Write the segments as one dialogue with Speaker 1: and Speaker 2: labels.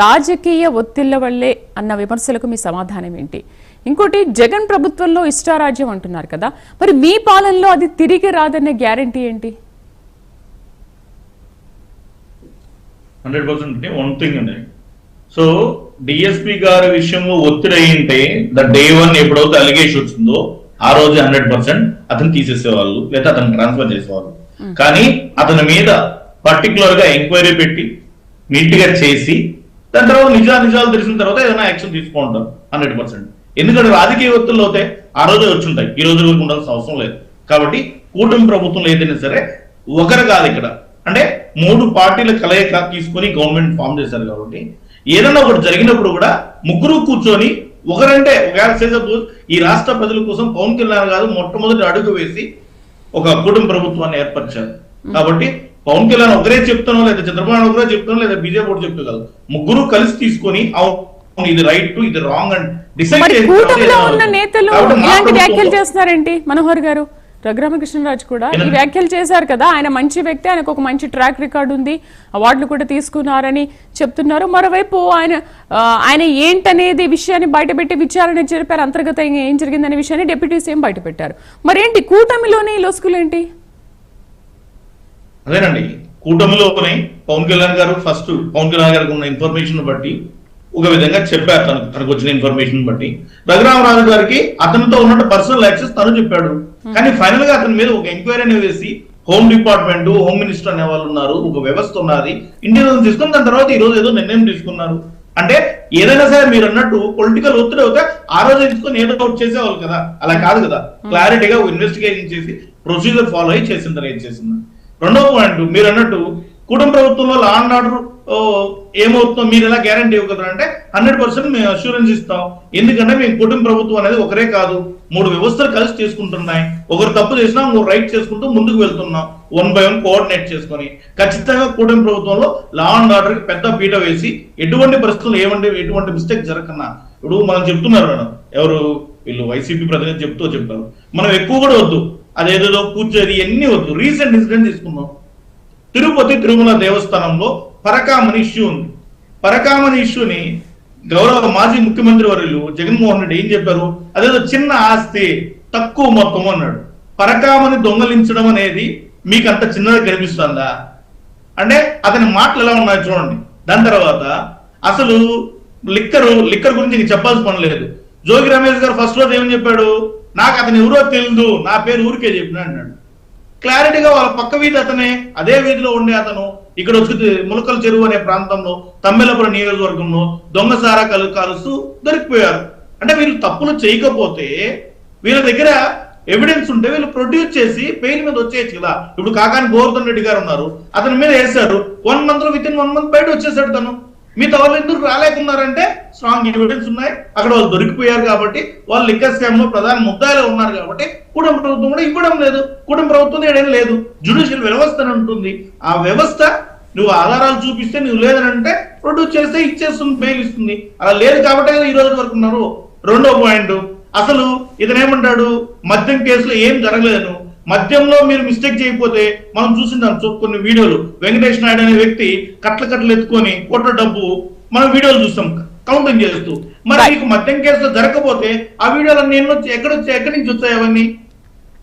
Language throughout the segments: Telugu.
Speaker 1: రాజకీయ ఒత్తిళ్ల వల్లే అన్న విమర్శలకు మీ సమాధానం ఏంటి? ఇంకోటి, జగన్ ప్రభుత్వంలో ఇష్టారాజ్యం అంటున్నారు కదా, మరి మీ పాలనలో అది తిరిగి రాదన్న గ్యారంటీ ఏంటి?
Speaker 2: 100% వన్ థింగ్ అండి. సో డిఎస్పీ గారి విషయంలో ఒత్తిడి అయింటే డే 1 ఎప్పుడైతే అలిగేషన్ వచ్చిందో ఆ రోజు 100% అతను తీసేసేవాళ్ళు, లేదా అతను ట్రాన్స్ఫర్ చేసేవాళ్ళు. కానీ అతని మీద పర్టికులర్ గా ఎంక్వైరీ పెట్టి నీట్ గా చేసి దాని తర్వాత నిజాలు తెలిసిన తర్వాత ఏదైనా యాక్షన్ తీసుకుంటారు 100%. ఎందుకంటే రాజకీయ ఒత్తిళ్ళు అవుతాయి, ఆ రోజే వచ్చుంటాయి, ఈ రోజు వరకు ఉండాల్సిన అవసరం లేదు. కాబట్టి కూటమి ప్రభుత్వంలో ఏదైనా సరే ఒకరు కాదు, ఇక్కడ అంటే 3 పార్టీల కలయిక తీసుకొని గవర్నమెంట్ ఫామ్ చేశారు. కాబట్టి ఏదైనా ఒకటి జరిగినప్పుడు కూడా ముగ్గురు కూర్చొని ఒకరంటే ఈ రాష్ట్ర ప్రజల కోసం పవన్ కళ్యాణ్ గారు మొట్టమొదటి అడుగు వేసి ఒక కూటమి ప్రభుత్వాన్ని ఏర్పరిచారు. కాబట్టి పవన్ కళ్యాణ్ ఒకరే చెప్తానో, లేదా చంద్రబాబు ఒకరే చెప్తానో, లేదా బీజేపీ ఒకటి చెప్తూ కాదు, ముగ్గురు కలిసి తీసుకొని ఇది రైట్ ఇది రాంగ్ అని డిసైడ్
Speaker 1: చేస్తున్నారేంటి? మనోహర్ గారు, రఘురామకృష్ణరాజు కూడా ఈ వ్యాఖ్యలు చేశారు కదా, ఆయన మంచి వ్యక్తి, ఆయనకు ఒక మంచి ట్రాక్ రికార్డు ఉంది, అవార్డులు కూడా తీసుకున్నారని చెప్తున్నారు. మరోవైపు ఆయన ఏంటనేది విషయాన్ని బయటపెట్టి విచారణ జరిపారు, అంతర్గతంగా ఏం జరిగిందనే విషయాన్ని డిప్యూటీ సీఎం బయటపెట్టారు. మరేంటి కూటమిలోని లొసుకులేంటి?
Speaker 2: అదేనండి, కూటమిలోనే పవన్ కళ్యాణ్ గారు ఫస్ట్ పవన్ కళ్యాణ్ గారికి ఉన్న ఇన్ఫర్మేషన్ బట్టి ఒక విధంగా చెప్పారు, తనకు వచ్చిన ఇన్ఫర్మేషన్ బట్టి. రఘురామరాజు గారికి అతనితో ఉన్న పర్సనల్ యాక్సెస్ తను చెప్పాడు. కానీ ఫైనల్ గా అతని మీద ఒక ఎంక్వైరీ వేసి హోమ్ డిపార్ట్మెంట్, హోమ్ మినిస్టర్ అనే వాళ్ళు ఉన్నారు, ఒక వ్యవస్థ ఉన్నది, ఇండియన్ తీసుకుని దాని తర్వాత ఈ రోజు ఏదో నిర్ణయం తీసుకున్నారు. అంటే ఏదైనా సరే మీరు అన్నట్టు పొలిటికల్ ఒత్తిడి అవుతే ఆ రోజు తీసుకొని ఏదో అవుట్ చేసేవాళ్ళు కదా, అలా కాదు కదా. క్లారిటీగా ఇన్వెస్టిగేషన్ చేసి ప్రొసీజర్ ఫాలో అయ్యి చేసిందని ఏం చేసింది. రెండో పాయింట్, మీరు అన్నట్టు కుటుంబ ప్రభుత్వంలో లా అండ్ ఆర్డర్ ఏమవుతుందో మీరు ఎలా గ్యారంటీ ఇవ్వగలరు అంటే 100% మేము అష్యూరెన్స్ ఇస్తాం. ఎందుకంటే మేము కుటుంబ ప్రభుత్వం అనేది ఒకరే కాదు, 3 వ్యవస్థలు కలిసి చేసుకుంటున్నాయి. ఒకరు తప్పు చేసినా ఇంకొక రైట్ చేసుకుంటూ ముందుకు వెళ్తున్నాం, 1 by 1 కోఆర్డినేట్ చేసుకొని. ఖచ్చితంగా కుటుంబ ప్రభుత్వంలో లా అండ్ ఆర్డర్ కి పెద్ద పీట వేసి ఎటువంటి పరిస్థితులు ఎటువంటి మిస్టేక్ జరగకన్నా. ఇప్పుడు మనం చెప్తున్నారు మేడం, ఎవరు వీళ్ళు వైసీపీ ప్రతినిధి చెప్పారు, మనం ఎక్కువ కూడా వద్దు, అదేదో కూర్చోది ఎన్ని వద్దు. రీసెంట్ ఇన్సిడెంట్ తీసుకున్నాం, తిరుమల దేవస్థానంలో పరకామణి ఇష్యూ ఉంది. పరకామణి ఇష్యూని గౌరవ మాజీ ముఖ్యమంత్రి వర్యులు జగన్మోహన్ రెడ్డి ఏం చెప్పారు, అదేదో చిన్న ఆస్తి తక్కువ మొత్తం అన్నాడు. పరకామణి దొంగలించడం అనేది మీకు అంత చిన్నగా కనిపిస్తుందా అంటే అతని మాటలు ఎలా ఉన్నాయో చూడండి. దాని తర్వాత అసలు లిక్కర్ గురించి చెప్పాల్సిన పని లేదు. జోగి రమేష్ గారు ఫస్ట్ రోజు ఏమని చెప్పాడు, నాకు అతను ఎవరో తెలియదు, నా పేరు ఊరికే చెప్పిన అన్నాడు. క్లారిటీగా వాళ్ళ పక్క వీధి అతనే, అదే వీధిలో ఉండే అతను ఇక్కడ వచ్చి ములకల చెరువు అనే ప్రాంతంలో తమ్మెలపురం నియోజకవర్గంలో దొంగసారా కాలుస్తూ దొరికిపోయారు. అంటే వీళ్ళు తప్పులు చేయకపోతే వీళ్ళ దగ్గర ఎవిడెన్స్ ఉంటే వీళ్ళు ప్రొడ్యూస్ చేసి పెయిన్ మీద వచ్చేయచ్చు కదా. ఇప్పుడు కాకాని గోవర్ధన్ రెడ్డి గారు ఉన్నారు, అతని మీద వేశారు, 1 month లో విత్ ఇన్ 1 month బయట వచ్చేసాడు తను. మిగతా వాళ్ళు ఎందుకు రాలేకున్నారంటే స్ట్రాంగ్ ఎవిడెన్స్ ఉన్నాయి, అక్కడ వాళ్ళు దొరికిపోయారు కాబట్టి, వాళ్ళు లిక్కర్ స్కామ్ లో ప్రధాన ముద్దాయిలో ఉన్నారు కాబట్టి కుటుంబ ప్రభుత్వం కూడా ఇవ్వడం లేదు. కుటుంబ ప్రభుత్వం ఏడేం లేదు, జ్యుడిషియల్ వ్యవస్థ అని ఉంటుంది. ఆ వ్యవస్థ నువ్వు ఆధారాలు చూపిస్తే నువ్వు లేదని అంటే ప్రొడ్యూస్ చేస్తే ఇచ్చేస్తుంది, బెయిల్ ఇస్తుంది. అలా లేదు కాబట్టి ఈ రోజు వరకు ఉన్నారు. రెండో పాయింట్, అసలు ఇతనేమంటాడు, మద్యం కేసులో ఏం జరగలేదు, మద్యంలో మీరు మిస్టేక్ చేయకపోతే మనం చూసిందాం కొన్ని వీడియోలు. వెంకటేష్ నాయుడు అనే వ్యక్తి కట్టలు ఎత్తుకొని కోట్ల డబ్బు మనం వీడియోలు చూస్తాం కౌంటింగ్ చేస్తూ. మరి మీకు మద్యం కేసులో జరగకపోతే ఆ వీడియోలన్నీ ఎక్కడి నుంచి వచ్చాయి అవన్నీ?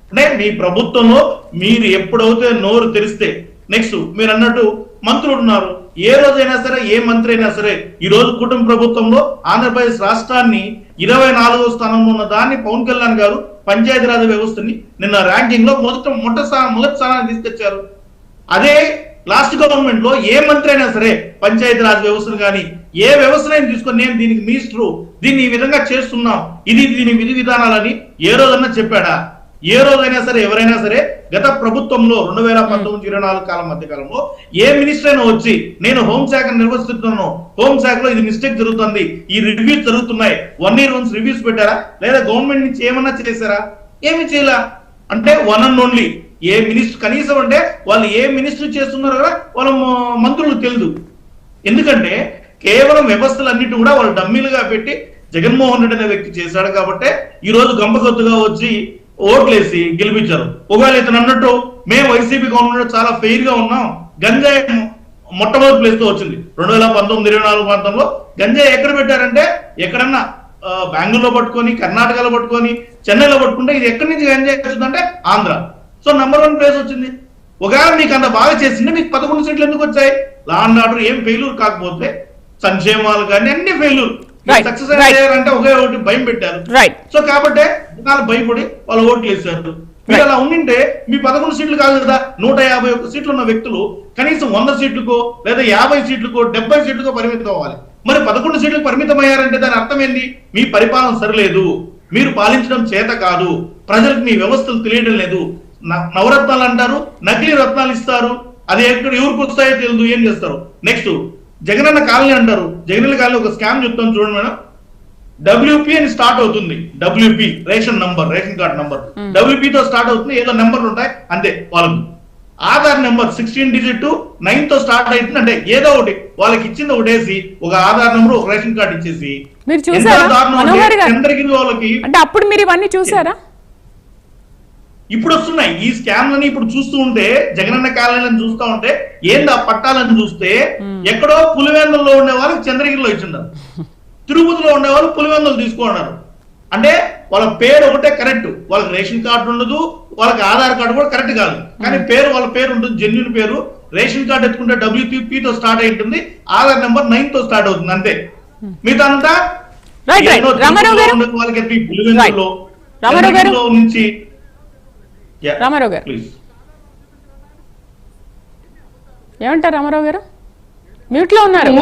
Speaker 2: అంటే మీ ప్రభుత్వంలో మీరు ఎప్పుడైతే నోరు తెరిస్తే, నెక్స్ట్ మీరు అన్నట్టు మంత్రులు ఉన్నారు, ఏ రోజైనా సరే ఏ మంత్రి అయినా సరే ఈ రోజు కుటుంబ ప్రభుత్వంలో ఆంధ్రప్రదేశ్ రాష్ట్రాన్ని 24వ స్థానంలో ఉన్న దాన్ని పవన్ కళ్యాణ్ గారు పంచాయతీరాజ్ వ్యవస్థని నిన్న ర్యాంకింగ్ లో మొదటి స్థానాన్ని తీసుకొచ్చారు. అదే లాస్ట్ గవర్నమెంట్ లో ఏ మంత్రి అయినా సరే పంచాయతీరాజ్ వ్యవస్థను కానీ ఏ వ్యవస్థనైనా తీసుకొని నేను దీనికి మినిస్టరు, దీన్ని ఈ విధంగా చేస్తున్నాం, దీని విధి విధానాలని ఏ రోజన్నా చెప్పాడా? ఏ రోజైనా సరే ఎవరైనా సరే గత ప్రభుత్వంలో 2019-24 మధ్య కాలంలో ఏ మినిస్టర్ అయినా వచ్చి నేను హోంశాఖను నిర్వహిస్తున్నాను, హోంశాఖలో ఇది మిస్టేక్ జరుగుతుంది, ఈ రివ్యూస్ జరుగుతున్నాయి, 1 year once రివ్యూస్ పెట్టారా? లేదా గవర్నమెంట్ నుంచి ఏమన్నా చేశారా? ఏమి చేయలే. అంటే one and only A minister, కనీసం అంటే వాళ్ళు ఏ మినిస్టర్ చేస్తున్నారో కూడా వాళ్ళ మంత్రులు తెలియదు. ఎందుకంటే కేవలం వ్యవస్థలన్నిటి కూడా వాళ్ళు డమ్మీలుగా పెట్టి జగన్మోహన్ రెడ్డి అనే వ్యక్తి చేశాడు కాబట్టి ఈ రోజు గంపగొత్తుగా వచ్చి ఓట్లేసి గెలిపించారు. ఒకవేళ ఇతను అన్నట్టు మేము వైసీపీ గవర్నమెంట్ చాలా ఫెయిర్ గా ఉన్నాం, గంజాయి మొట్టమొదటి ప్లేస్ తో వచ్చింది 2019, 24 ప్రాంతంలో. గంజాయి ఎక్కడ పెట్టారంటే ఎక్కడన్నా బెంగళూరులో పట్టుకొని, కర్ణాటకలో పట్టుకొని, చెన్నైలో పట్టుకుంటే ఇది ఎక్కడి నుంచి గంజాయి వచ్చిందంటే ఆంధ్ర. సో నంబర్ 1 ప్లేస్ వచ్చింది. ఒకవేళ మీకు అంత బాగా చేసింటే మీకు 11 సీట్లు ఎందుకు వచ్చాయి? లా అండ్ ఆర్డర్ ఏం ఫెయిల్యూర్ కాకపోతే సంక్షేమాలు కానీ అన్ని ఫెయిల్యూర్. సక్సెస్ అయ్యారంటే ఒకే ఒకటి భయం పెట్టారు. సో కాబట్టి జనాలు భయపడి వాళ్ళు ఓట్లు వేశారు. మీరు అలా ఉండింటే మీ 11 సీట్లు కాదు కదా, 151 సీట్లు ఉన్న వ్యక్తులు కనీసం 100 సీట్లకో లేదా 50 సీట్లకో 70 సీట్లకో పరిమితం అవ్వాలి. మరి 11 సీట్లకు పరిమితం అయ్యారంటే దాని అర్థం ఏంది? మీ పరిపాలన సరిలేదు, మీరు పాలించడం చేత కాదు, ప్రజలకు మీ వ్యవస్థలు తెలియడం లేదు. నవరత్నాలు అంటారు, నకిలీ రత్నాలు ఇస్తారు, అది ఎక్కడ ఎవరికి వస్తాయో తెలియదు, ఏం చేస్తారు. నెక్స్ట్ జగనన్న కాలనీ అంటారు. జగనన్న కాలనీ ఒక స్కామ్ చెప్తాను చూడండి మేడం. WP అని స్టార్ట్ అవుతుంది. WP ration number, ration card number WP తో స్టార్ట్ అవుతుంది. ఏదో నెంబర్లు ఉంటాయి అంతే. వాళ్ళకు ఆధార్ నెంబర్ 16 డిజిట్ 9 తో స్టార్ట్ అవుతుంది. అంటే ఏదో ఒకటి వాళ్ళకి ఇచ్చింది ఒకటేసి ఒక ఆధార్ నెంబర్, ఒక రేషన్ కార్డు ఇచ్చేసి
Speaker 1: మీరు చూసారా
Speaker 2: చంద్రగిరి వాళ్ళకి.
Speaker 1: అంటే అప్పుడు మీరు ఇవన్నీ చూసారా?
Speaker 2: ఇప్పుడు వస్తున్నాయి ఈ స్కామ్లని. ఇప్పుడు చూస్తూ ఉంటే జగనన్న కాలనీలను చూస్తూ ఉంటే ఏంది ఆ పట్టాలని చూస్తే ఎక్కడో పులివెందుల్లో ఉండే వాళ్ళకి చంద్రగిరిలో ఇచ్చిండారు, తిరుపతిలో ఉండే వాళ్ళు పులివెందులు తీసుకున్నారు. అంటే వాళ్ళ పేరు ఒకటే కరెక్ట్, వాళ్ళకి రేషన్ కార్డు ఉండదు, వాళ్ళకి ఆధార్ కార్డు కూడా కరెక్ట్ కాదు, కానీ పేరు వాళ్ళ పేరు ఉంటుంది, జెన్యున్ పేరు. రేషన్ కార్డు ఎత్తుకుంటే WP తో స్టార్ట్ అయి ఉంటుంది, ఆధార్ నెంబర్ 9 తో స్టార్ట్ అవుతుంది అంతే. మిగతా అంతా వాళ్ళకి పులివెందులో నుంచి.
Speaker 1: రామారావు గారు ఏమంటారు? రామారావు గారు మ్యూట్ లో ఉన్నారు.